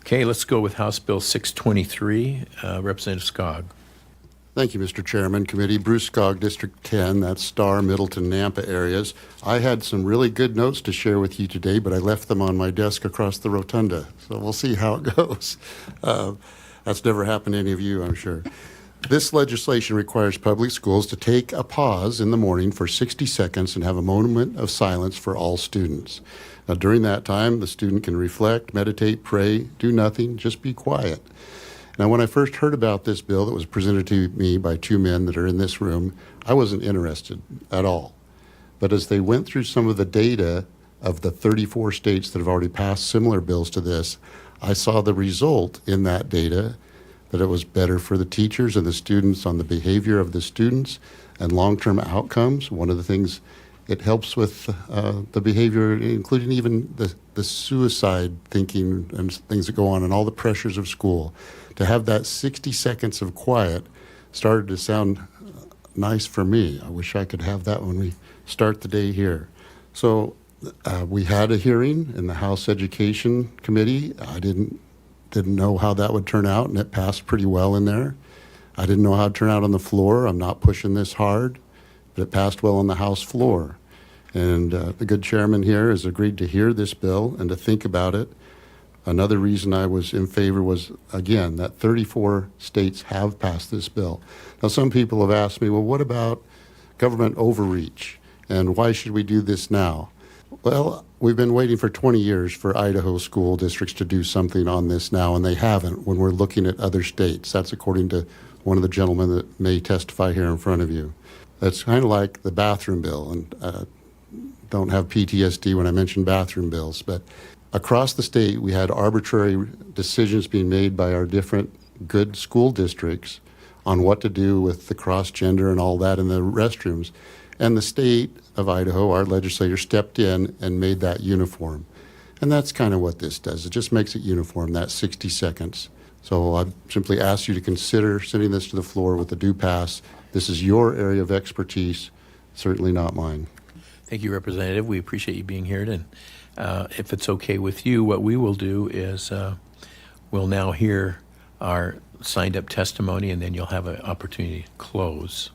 Okay, let's go with House Bill 623. Representative Skaug. Thank you, Mr. Chairman. Committee, Bruce Skaug, District 10, that's Star, Middleton, Nampa areas. I had some really good notes to share with you today, but I left them on my desk across the rotunda, so we'll see how it goes. That's never happened to any of you, I'm sure. This legislation requires public schools to take a pause in the morning for 60 seconds and have a moment of silence for all students. Now, during that time, the student can reflect, meditate, pray, do nothing, just be quiet. Now, when I first heard about this bill that was presented to me by two men that are in this room, I wasn't interested at all. But as they went through some of the data of the 34 states that have already passed similar bills to this, I saw the result in that data that it was better for the teachers and the students on the behavior of the students and long-term outcomes. One of the things it helps with the behavior, including even the suicide thinking and things that go on and all the pressures of school. To have that 60 seconds of quiet started to sound nice for me. I wish I could have that when we start the day here. So we had a hearing in the House Education Committee. I didn't know how that would turn out, and it passed pretty well in there. I didn't know how it turned out on the floor. I'm not pushing this hard, but it passed well on the House floor. And the good chairman here has agreed to hear this bill and to think about it. Another reason I was in favor was, again, that 34 states have passed this bill. Now, some people have asked me, well, what about government overreach? And why should we do this now? Well, we've been waiting for 20 years for Idaho school districts to do something on this now, and they haven't when we're looking at other states. That's according to one of the gentlemen that may testify here in front of you. That's kind of like the bathroom bill, and don't have PTSD when I mention bathroom bills, but across the state, we had arbitrary decisions being made by our different good school districts on what to do with the cross-gender and all that in the restrooms. And the state of Idaho, our legislature, stepped in and made that uniform. And that's kind of what this does. It just makes it uniform, that 60 seconds. So I simply ask you to consider sending this to the floor with a due pass. This is your area of expertise, certainly not mine. Thank you, Representative. We appreciate you being here. And if it's okay with you, what we will do is we'll now hear our signed-up testimony, and then you'll have an opportunity to close.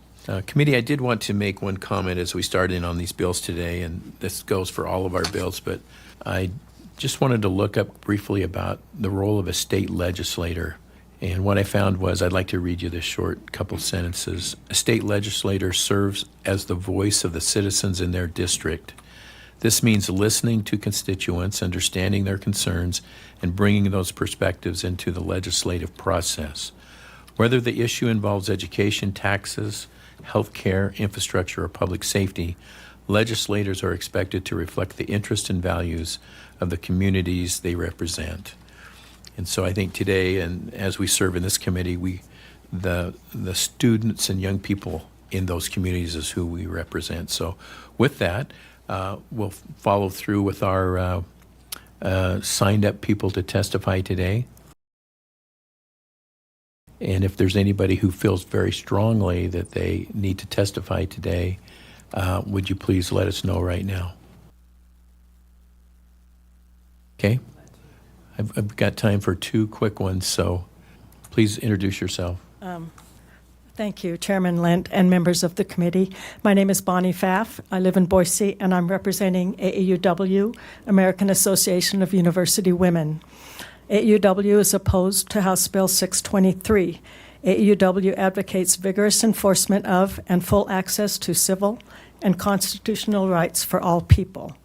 Committee, I did want to make one comment as we start in on these bills today, and this goes for all of our bills, but I just wanted to look up briefly about the role of a state legislator. And what I found was, I'd like to read you this short couple sentences. A state legislator serves as the voice of the citizens in their district. This means listening to constituents, understanding their concerns, and bringing those perspectives into the legislative process. Whether the issue involves education, taxes, health care, infrastructure, or public safety, legislators are expected to reflect the interests and values of the communities they represent. And so I think today, and as we serve in this committee, the students and young people in those communities is who we represent. So with that, we'll follow through with our signed up people to testify today. And if there's anybody who feels very strongly that they need to testify today, would you please let us know right now? Okay. I've got time for two quick ones, so please introduce yourself. Thank you, Chairman Lent and members of the committee. My name is Bonnie Pfaff. I live in Boise, and I'm representing AAUW, American Association of University Women. AAUW is opposed to House Bill 623. AAUW advocates vigorous enforcement of and full access to civil and constitutional rights for all people.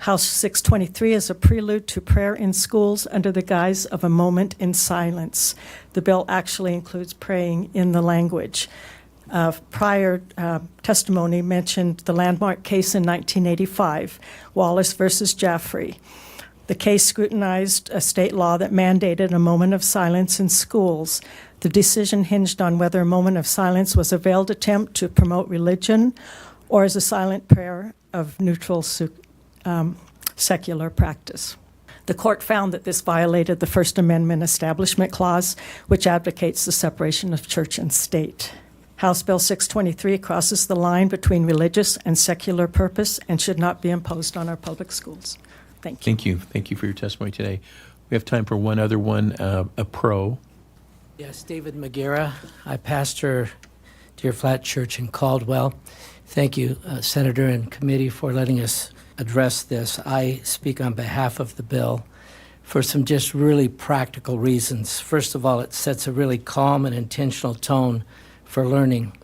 House 623 is a prelude to prayer in schools under the guise of a moment in silence. The bill actually includes praying in the language. Prior testimony mentioned the landmark case in 1985, Wallace versus Jaffrey. The case scrutinized a state law that mandated a moment of silence in schools. The decision hinged on whether a moment of silence was a veiled attempt to promote religion or as a silent prayer of neutral secular practice. The court found that this violated the First Amendment Establishment Clause, which advocates the separation of church and state. House Bill 623 crosses the line between religious and secular purpose and should not be imposed on our public schools. Thank you. Thank you. Thank you for your testimony today. We have time for one other one, a pro. Yes, David Magera. I pastor Deer Flat Church in Caldwell. Thank you, Senator and committee, for letting us address this. I speak on behalf of the bill for some just really practical reasons. First of all, it sets a really calm and intentional tone for learning.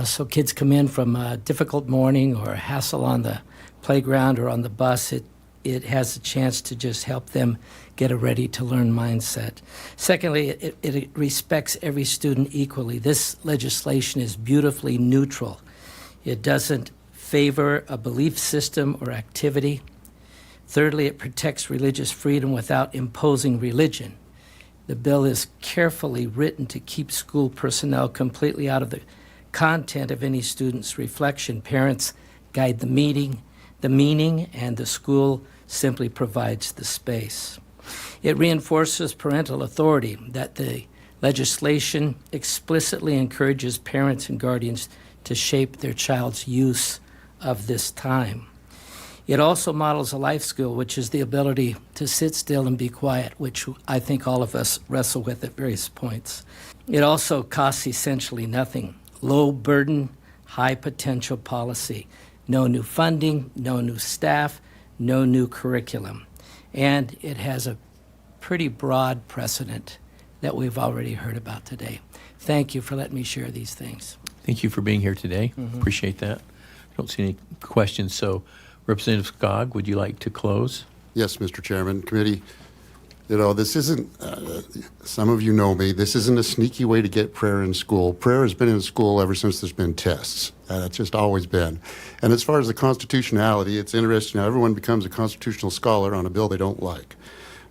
So kids come in from a difficult morning or a hassle on the playground or on the bus, it has a chance to just help them get a ready-to-learn mindset. Secondly, it respects every student equally. This legislation is beautifully neutral. It doesn't favor a belief system or activity. Thirdly, it protects religious freedom without imposing religion. The bill is carefully written to keep school personnel completely out of the content of any student's reflection. Parents guide the meaning, and the school simply provides the space. It reinforces parental authority, that the legislation explicitly encourages parents and guardians to shape their child's use of this time. It also models a life skill, which is the ability to sit still and be quiet, which I think all of us wrestle with at various points. It also costs essentially nothing. Low burden, high potential policy. No new funding, no new staff, no new curriculum. And it has a pretty broad precedent that we've already heard about today. Thank you for letting me share these things. Thank you for being here today. Appreciate that. I don't see any questions. So, Representative Skaug, would you like to close? Yes, Mr. Chairman, committee. You know, this isn't, some of you know me, this isn't a sneaky way to get prayer in school. Prayer has been in school ever since there's been tests. It's just always been. And as far as the constitutionality, it's interesting how everyone becomes a constitutional scholar on a bill they don't like.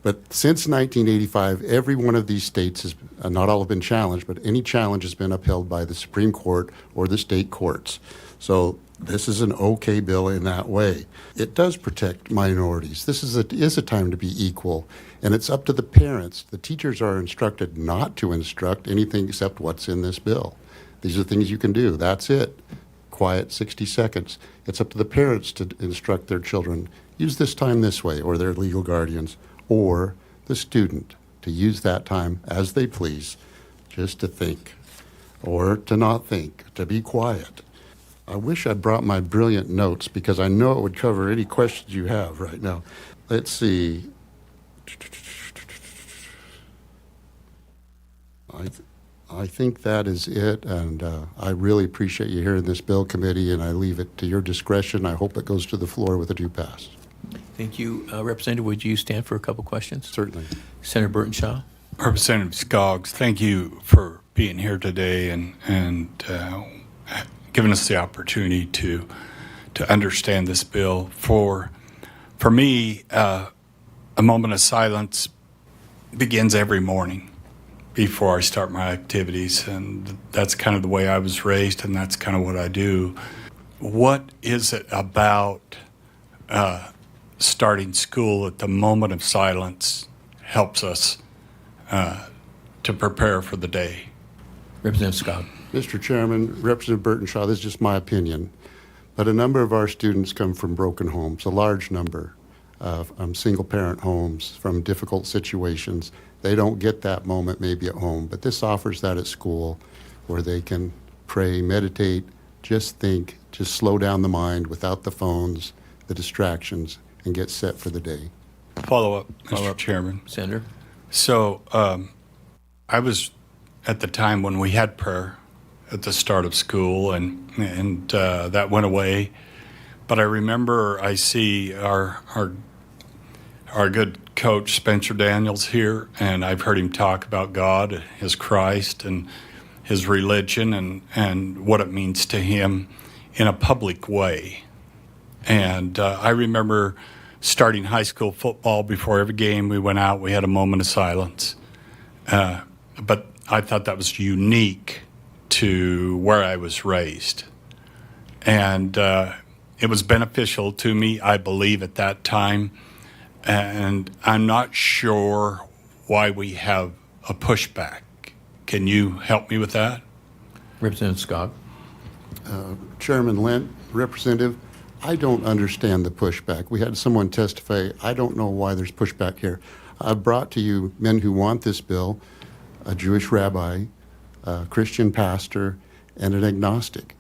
But since 1985, every one of these states, has, not all have been challenged, but any challenge has been upheld by the Supreme Court or the state courts. So this is an okay bill in that way. It does protect minorities. This is a time to be equal, and it's up to the parents. The teachers are instructed not to instruct anything except what's in this bill. These are things you can do. That's it. Quiet 60 seconds. It's up to the parents to instruct their children. Use this time this way, or their legal guardians, or the student to use that time as they please, just to think, or to not think, to be quiet. I wish I'd brought my brilliant notes because I know it would cover any questions you have right now. Let's see. I think that is it, and I really appreciate you hearing this bill, committee, and I leave it to your discretion. I hope it goes to the floor with a due pass. Thank you. Representative, would you stand for a couple questions? Certainly. Senator Burtonshaw. Representative Skaug, thank you for being here today and giving us the opportunity to understand this bill. For me, a moment of silence begins every morning before I start my activities, and that's kind of the way I was raised, and that's kind of what I do. What is it about starting school at the moment of silence helps us to prepare for the day? Representative Scott. Mr. Chairman, Representative Burtonshaw, this is just my opinion, but a number of our students come from broken homes, a large number of single-parent homes from difficult situations. They don't get that moment maybe at home, but this offers that at school where they can pray, meditate, just think, just slow down the mind without the phones, the distractions, and get set for the day. Follow up, Mr. Chairman. Senator. So I was at the time when we had prayer at the start of school, and that went away. But I remember I see our good coach Spencer Daniels here, and I've heard him talk about God, his Christ, and his religion, and what it means to him in a public way. And I remember starting high school football. Before every game we went out, we had a moment of silence. But I thought that was unique to where I was raised. And it was beneficial to me, I believe, at that time. And I'm not sure why we have a pushback. Can you help me with that? Representative Scott. Chairman Lent, Representative, I don't understand the pushback. We had someone testify, I don't know why there's pushback here. I've brought to you men who want this bill, a Jewish rabbi, a Christian pastor, and an agnostic.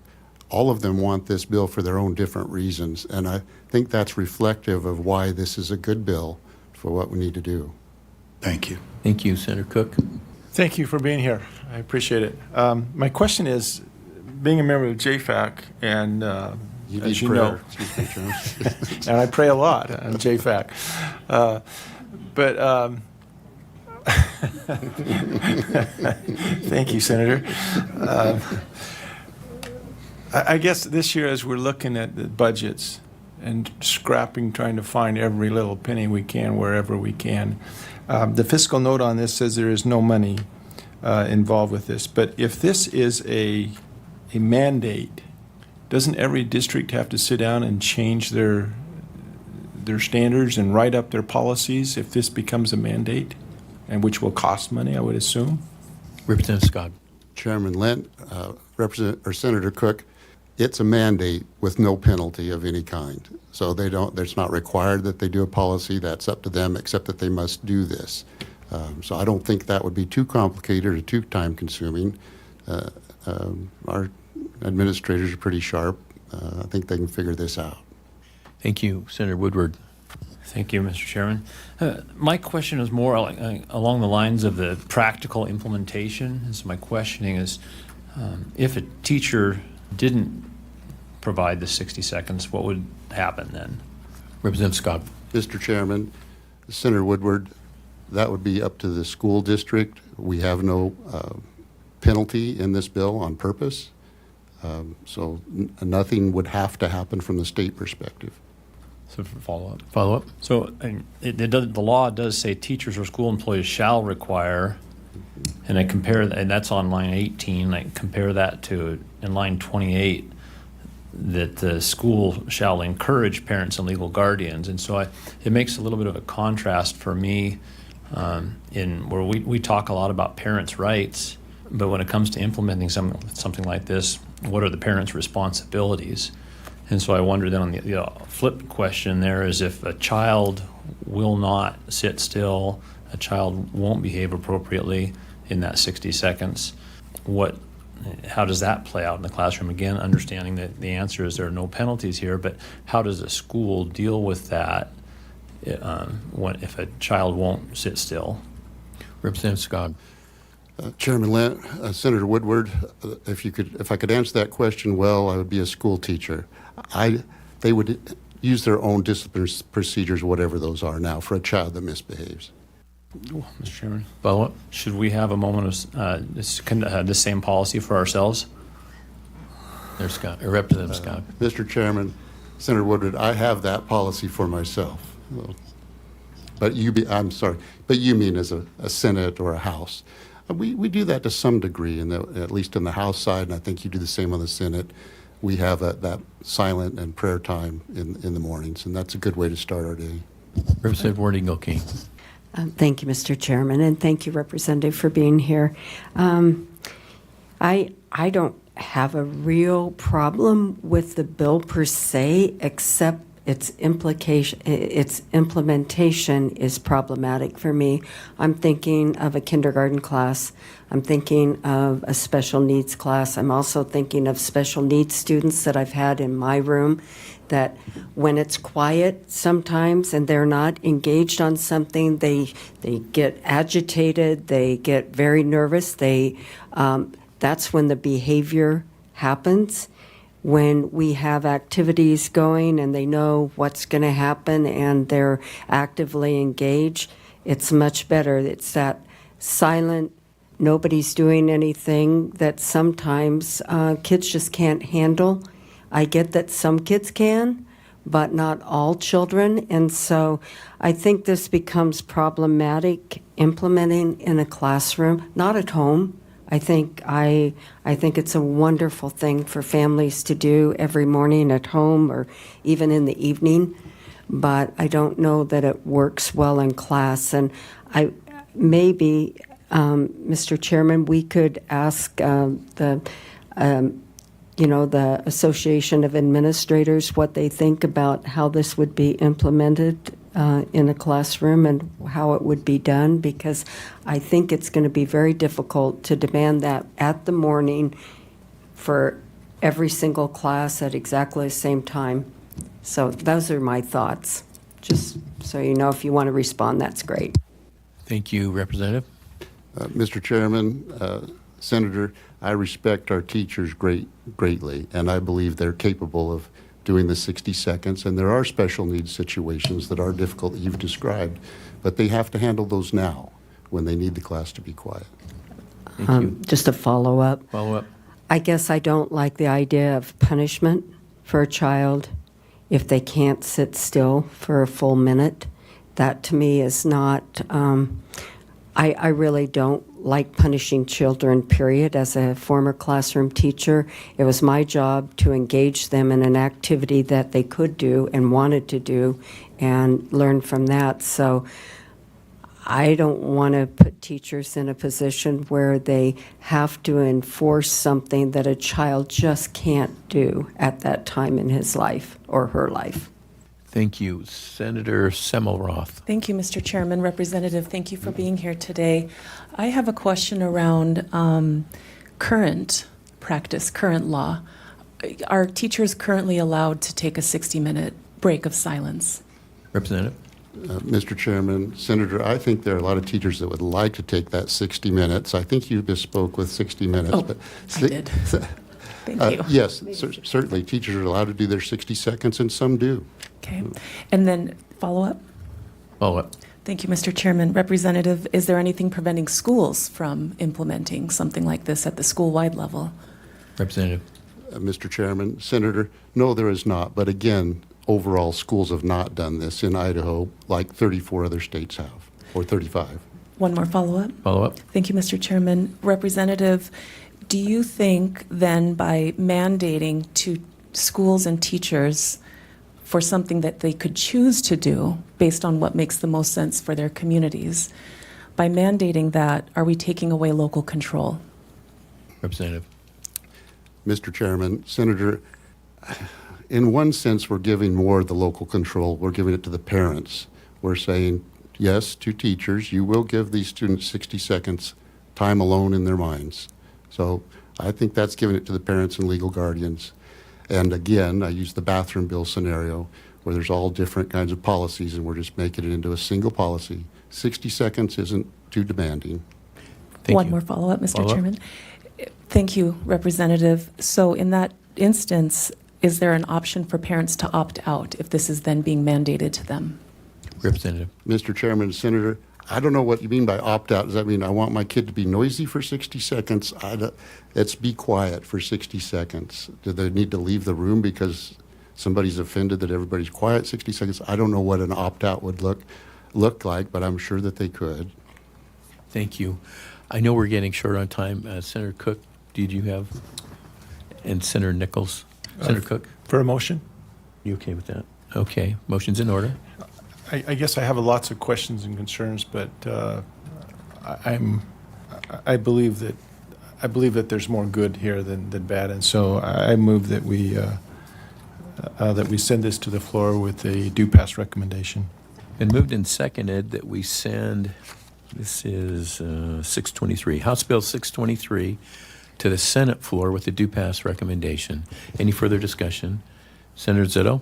All of them want this bill for their own different reasons, and I think that's reflective of why this is a good bill for what we need to do. Thank you. Thank you, Senator Cook. Thank you for being here. I appreciate it. My question is, being a member of JFAC, and You as need you prayer. know, Excuse me, Chairman. and I pray a lot on JFAC, but thank you, Senator. I guess this year, as we're looking at the budgets and scrapping, trying to find every little penny we can wherever we can, the fiscal note on this says there is no money involved with this. But if this is a mandate, doesn't every district have to sit down and change their standards and write up their policies if this becomes a mandate, and which will cost money, I would assume? Representative Skaug. Chairman Lent, Senator Cook, it's a mandate with no penalty of any kind. So it's not required that they do a policy. That's up to them, except that they must do this. So I don't think that would be too complicated or too time consuming. Our administrators are pretty sharp. I think they can figure this out. Thank you, Senator Woodward. Thank you, Mr. Chairman. My question is more along the lines of the practical implementation. So my questioning is, if a teacher didn't provide the 60 seconds, what would happen then? Representative Skaug. Mr. Chairman, Senator Woodward, that would be up to the school district. We have no penalty in this bill on purpose. So nothing would have to happen from the state perspective. So for follow-up. Follow-up. So the law does say teachers or school employees shall require, and I compare, and that's on line 18, I compare that to in line 28, that the school shall encourage parents and legal guardians. And so it makes a little bit of a contrast for me in where we talk a lot about parents' rights, but when it comes to implementing something like this, what are the parents' responsibilities? And so I wonder then on the flip question there is, if a child will not sit still, a child won't behave appropriately in that 60 seconds, how does that play out in the classroom? Again, understanding that the answer is there are no penalties here, but how does a school deal with that if a child won't sit still? Representative Skaug. Chairman Lent, Senator Woodward, if I could answer that question well, I would be a school teacher. They would use their own discipline procedures, whatever those are now, for a child that misbehaves. Mr. Chairman, Follow-up. should we have a moment of the same policy for ourselves? There's Skaug, Representative Skaug. Mr. Chairman, Senator Woodward, I have that policy for myself. But I'm sorry, but you mean as a Senate or a House. We do that to some degree, at least in the House side, and I think you do the same on the Senate. We have that silent and prayer time in the mornings, and that's a good way to start our day. Representative Ward Eagle King. Thank you, Mr. Chairman, and thank you, Representative, for being here. I don't have a real problem with the bill per se, except its implementation is problematic for me. I'm thinking of a kindergarten class. I'm thinking of a special needs class. I'm also thinking of special needs students that I've had in my room, that when it's quiet sometimes and they're not engaged on something, they get agitated, they get very nervous. That's when the behavior happens. When we have activities going and they know what's going to happen and they're actively engaged, it's much better. It's that silent, nobody's doing anything that sometimes kids just can't handle. I get that some kids can, but not all children. And so I think this becomes problematic implementing in a classroom, not at home. I think it's a wonderful thing for families to do every morning at home or even in the evening, but I don't know that it works well in class. And maybe, Mr. Chairman, we could ask the Association of Administrators what they think about how this would be implemented in a classroom and how it would be done, because I think it's going to be very difficult to demand that at the morning for every single class at exactly the same time. So those are my thoughts. Just so you know, if you want to respond, that's great. Thank you, Representative. Mr. Chairman, Senator, I respect our teachers greatly, and I believe they're capable of doing the 60 seconds, and there are special needs situations that are difficult that you've described, but they have to handle those now when they need the class to be quiet. Thank you. Just a follow-up. Follow up. I guess I don't like the idea of punishment for a child if they can't sit still for a full minute. That to me is not, I really don't like punishing children, period. As a former classroom teacher, it was my job to engage them in an activity that they could do and wanted to do and learn from that. So I don't want to put teachers in a position where they have to enforce something that a child just can't do at that time in his life or her life. Thank you. Senator Semmelroth. Thank you, Mr. Chairman. Representative, thank you for being here today. I have a question around current practice, current law. Are teachers currently allowed to take a 60-minute break of silence? Representative. Mr. Chairman, Senator, I think there are a lot of teachers that would like to take that 60 minutes. I think you misspoke with 60 minutes. Oh, but I did. Thank you. Yes, certainly teachers are allowed to do their 60 seconds, and some do. Okay. And then follow-up? Follow up. Thank you, Mr. Chairman. Representative, is there anything preventing schools from implementing something like this at the school-wide level? Representative. Mr. Chairman, Senator, no, there is not. But again, overall, schools have not done this in Idaho like 34 other states have, or 35. One more follow-up? Follow up. Thank you, Mr. Chairman. Representative, do you think then by mandating to schools and teachers for something that they could choose to do based on what makes the most sense for their communities, by mandating that, are we taking away local control? Representative. Mr. Chairman, Senator, in one sense, we're giving more of the local control. We're giving it to the parents. We're saying, yes, to teachers, you will give these students 60 seconds time alone in their minds. So I think that's giving it to the parents and legal guardians. And again, I use the bathroom bill scenario where there's all different kinds of policies and we're just making it into a single policy. 60 seconds isn't too demanding. Thank One you. more follow-up, Mr. Follow-up. Chairman. Thank you, Representative. So in that instance, is there an option for parents to opt out if this is then being mandated to them? Representative. Mr. Chairman, Senator, I don't know what you mean by opt-out. Does that mean I want my kid to be noisy for 60 seconds? Let's be quiet for 60 seconds. Do they need to leave the room because somebody's offended that everybody's quiet 60 seconds? I don't know what an opt-out would look like, but I'm sure that they could. Thank you. I know we're getting short on time. Senator Cook, did you have? And Senator Nichols. Senator Cook, For a motion? you okay with that? Okay. Motion's in order. I guess I have lots of questions and concerns, but I believe that there's more good here than bad, and so I move that we send this to the floor with a due pass recommendation. Been moved and seconded that we send, this is 623, House Bill 623, to the Senate floor with a due pass recommendation. Any further discussion? Senator Zito?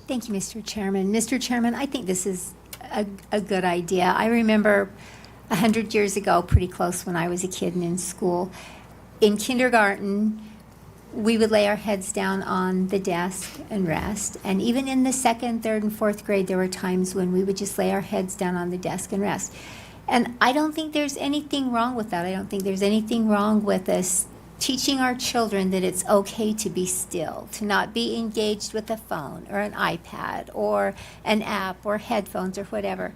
Thank you, Mr. Chairman. Mr. Chairman, I think this is a good idea. I remember 100 years ago, pretty close when I was a kid and in school, in kindergarten, we would lay our heads down on the desk and rest. And even in the second, third, and fourth grade, there were times when we would just lay our heads down on the desk and rest. And I don't think there's anything wrong with that. I don't think there's anything wrong with us teaching our children that it's okay to be still, to not be engaged with a phone or an iPad or an app or headphones or whatever,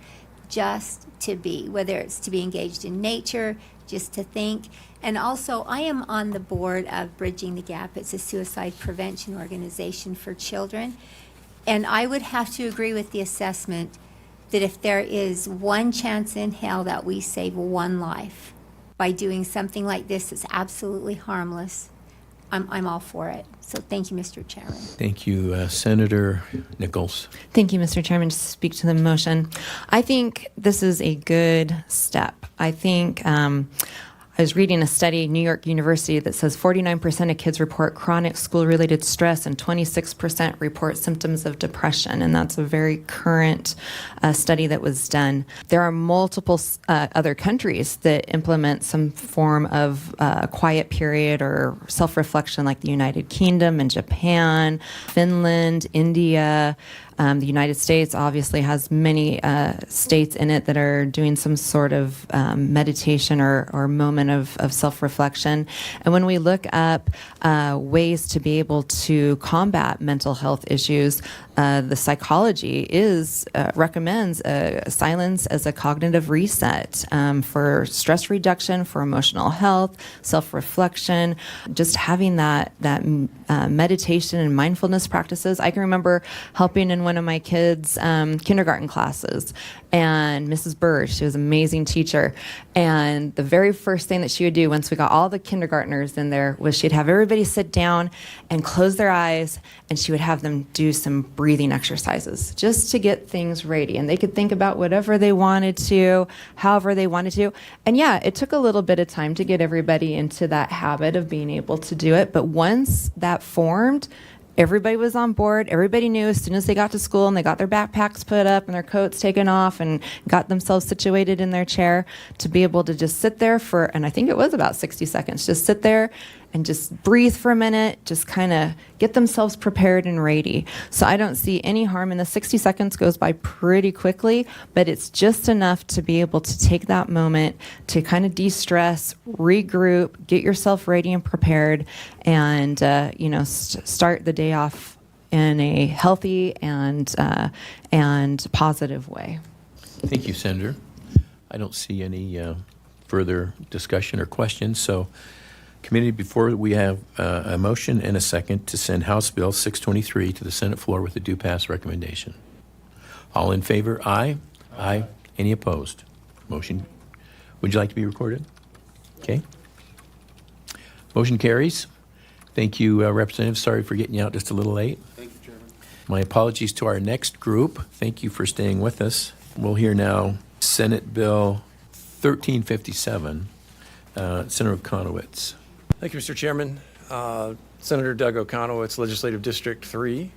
just to be, whether it's to be engaged in nature, just to think. And also, I am on the board of Bridging the Gap. It's a suicide prevention organization for children. And I would have to agree with the assessment that if there is one chance in hell that we save one life by doing something like this that's absolutely harmless, I'm all for it. So thank you, Mr. Chairman. Thank you, Senator Nichols. Thank you, Mr. Chairman. To speak to the motion, I think this is a good step. I think I was reading a study, New York University, that says 49% of kids report chronic school-related stress and 26% report symptoms of depression, and that's a very current study that was done. There are multiple other countries that implement some form of quiet period or self-reflection, like the United Kingdom and Japan, Finland, India. The United States obviously has many states in it that are doing some sort of meditation or moment of self-reflection. And when we look up ways to be able to combat mental health issues, the psychology recommends silence as a cognitive reset for stress reduction, for emotional health, self-reflection, just having that meditation and mindfulness practices. I can remember helping in one of my kids' kindergarten classes, and Mrs. Bird, she was an amazing teacher, and the very first thing that she would do once we got all the kindergartners in there was she'd have everybody sit down and close their eyes, and she would have them do some breathing exercises just to get things ready, and they could think about whatever they wanted to, however they wanted to. And yeah, it took a little bit of time to get everybody into that habit of being able to do it, but once that formed, everybody was on board. Everybody knew as soon as they got to school and they got their backpacks put up and their coats taken off and got themselves situated in their chair, to be able to just sit there for, and I think it was about 60 seconds, just sit there and just breathe for a minute, just kind of get themselves prepared and ready. So I don't see any harm in the 60 seconds goes by pretty quickly, but it's just enough to be able to take that moment to kind of de-stress, regroup, get yourself ready and prepared, and start the day off in a healthy and positive way. Thank you, Senator. I don't see any further discussion or questions, so committee, before we have a motion and a second to send House Bill 623 to the Senate floor with a due pass recommendation. All in favor, aye. Aye. Any opposed? Motion. Would you like to be recorded? Okay. Motion carries. Thank you, Representative. Sorry for getting you out just a little late. Thank you, Chairman. My apologies to our next group. Thank you for staying with us. We'll hear now Senate Bill 1357, Senator Conowitz. Thank you, Mr. Chairman. Senator Doug O'Conowitz, Legislative District 3.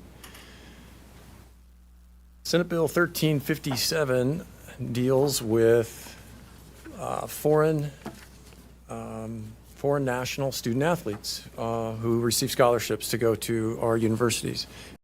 Senate Bill 1357 deals with foreign national student athletes who receive scholarships to go to our universities.